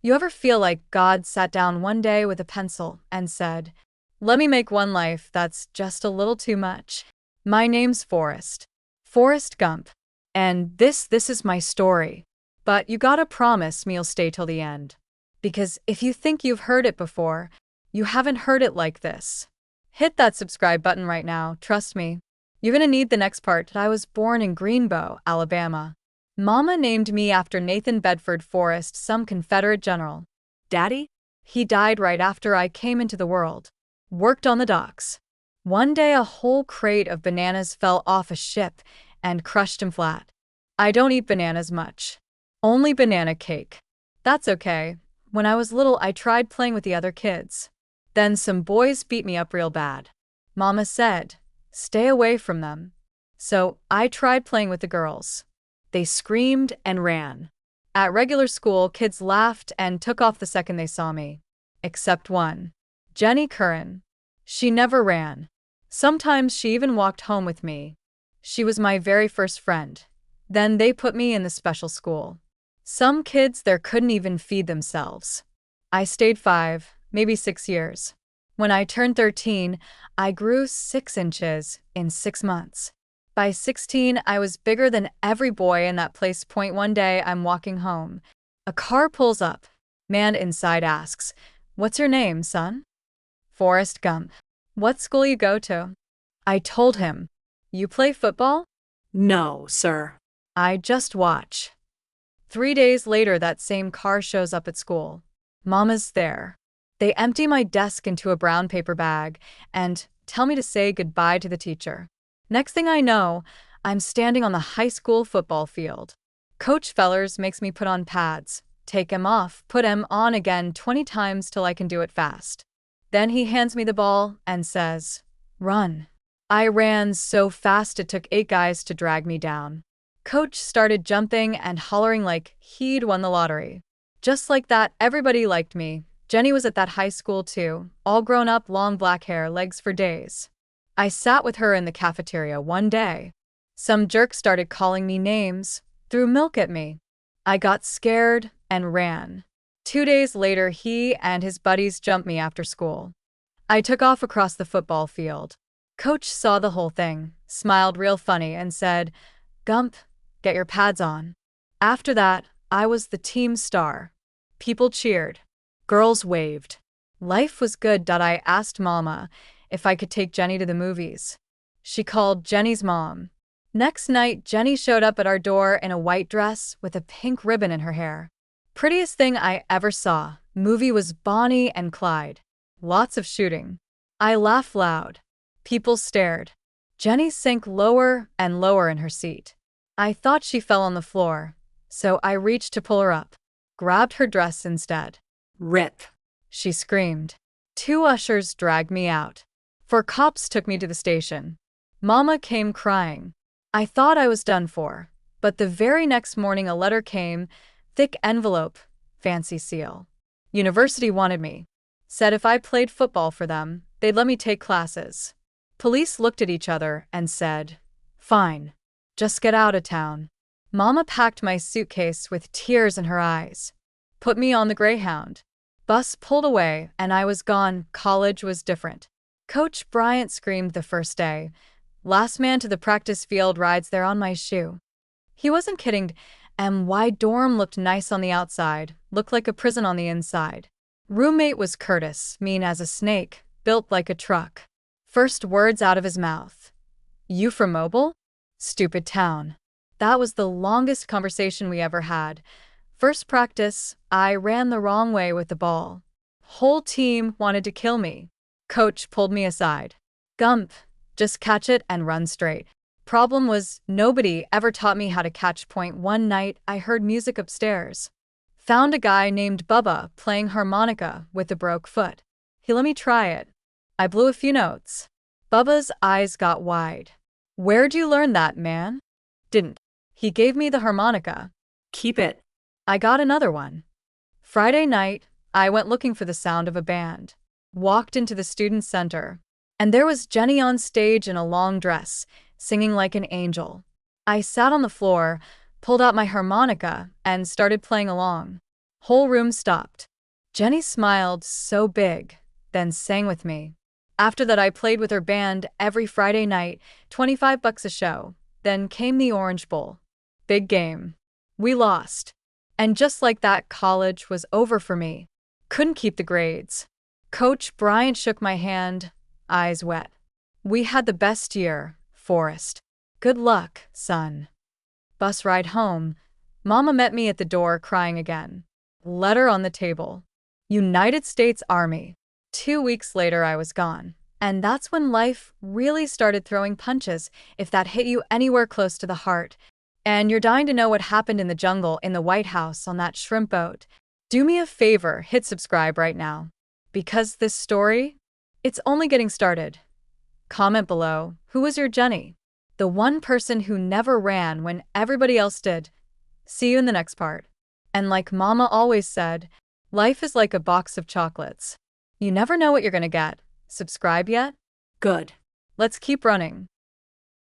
You ever feel like God sat down one day with a pencil and said, "Let me make one life that's just a little too much"? My name's Forrest Gump. And this is my story. But you gotta promise me you'll stay till the end. Because if you think you've heard it before, you haven't heard it like this. Hit that subscribe button right now, trust me. You're gonna need the next part. I was born in Greenbow, Alabama. Mama named me after Nathan Bedford Forrest, some Confederate general. Daddy? He died right after I came into the world. Worked on the docks. One day a whole crate of bananas fell off a ship and crushed him flat. I don't eat bananas much. Only banana cake. That's okay. When I was little, I tried playing with the other kids. Then some boys beat me up real bad. Mama said, "Stay away from them." So I tried playing with the girls. They screamed and ran. At regular school, kids laughed and took off the second they saw me. Except one. Jenny Curran. She never ran. Sometimes she even walked home with me. She was my very first friend. Then they put me in the special school. Some kids there couldn't even feed themselves. I stayed 5, maybe 6 years. When I turned 13, I grew 6 inches in 6 months. By 16, I was bigger than every boy in that place. One day, I'm walking home. A car pulls up. Man inside asks, "What's your name, son?" "Forrest Gump." "What school you go to?" I told him. "You play football?" No, sir. "I just watch." 3 days later, that same car shows up at school. Mama's there. They empty my desk into a brown paper bag and tell me to say goodbye to the teacher. Next thing I know, I'm standing on the high school football field. Coach Fellers makes me put on pads, take 'em off, put 'em on again 20 times till I can do it fast. Then he hands me the ball and says, "Run." I ran so fast it took 8 guys to drag me down. Coach started jumping and hollering like he'd won the lottery. Just like that, everybody liked me. Jenny was at that high school too, all grown up, long black hair, legs for days. I sat with her in the cafeteria one day. Some jerk started calling me names, threw milk at me. I got scared and ran. 2 days later, he and his buddies jumped me after school. I took off across the football field. Coach saw the whole thing, smiled real funny, and said, "Gump, get your pads on." After that, I was the team star. People cheered. Girls waved. Life was good. I asked Mama if I could take Jenny to the movies. She called Jenny's mom. Next night, Jenny showed up at our door in a white dress with a pink ribbon in her hair. Prettiest thing I ever saw. Movie was Bonnie and Clyde. Lots of shooting. I laughed loud. People stared. Jenny sank lower and lower in her seat. I thought she fell on the floor, so I reached to pull her up. Grabbed her dress instead. Rip. She screamed. 2 ushers dragged me out. 4 cops took me to the station. Mama came crying. I thought I was done for. But the very next morning a letter came, thick envelope, fancy seal. University wanted me. Said if I played football for them, they'd let me take classes. Police looked at each other and said, "Fine. Just get out of town." Mama packed my suitcase with tears in her eyes. Put me on the Greyhound. Bus pulled away and I was gone. College was different. Coach Bryant screamed the first day. "Last man to the practice field rides there on my shoe." He wasn't kidding. My dorm looked nice on the outside, looked like a prison on the inside. Roommate was Curtis, mean as a snake, built like a truck. First words out of his mouth. "You from Mobile?" "Stupid town." That was the longest conversation we ever had. First practice, I ran the wrong way with the ball. Whole team wanted to kill me. Coach pulled me aside. "Gump, just catch it and run straight." Problem was, nobody ever taught me how to catch. One night, I heard music upstairs. Found a guy named Bubba playing harmonica with a broke foot. He let me try it. I blew a few notes. Bubba's eyes got wide. "Where'd you learn that, man?" "Didn't." He gave me the harmonica. Keep it. I got another one. Friday night, I went looking for the sound of a band. Walked into the student center. And there was Jenny on stage in a long dress, singing like an angel. I sat on the floor, pulled out my harmonica, and started playing along. Whole room stopped. Jenny smiled so big, then sang with me. After that, I played with her band every Friday night, $25 a show. Then came the Orange Bowl. Big game. We lost. And just like that, college was over for me. Couldn't keep the grades. Coach Bryant shook my hand, eyes wet. We had the best year, Forrest. Good luck, son. Bus ride home. Mama met me at the door crying again. Letter on the table. United States Army. 2 weeks later, I was gone. And that's when life really started throwing punches, if that hit you anywhere close to the heart. And you're dying to know what happened in the jungle in the White House on that shrimp boat. Do me a favor, hit subscribe right now. Because this story, it's only getting started. Comment below, who was your Jenny? The one person who never ran when everybody else did. See you in the next part. And like Mama always said, life is like a box of chocolates. You never know what you're gonna get. Subscribe yet? Good. Let's keep running.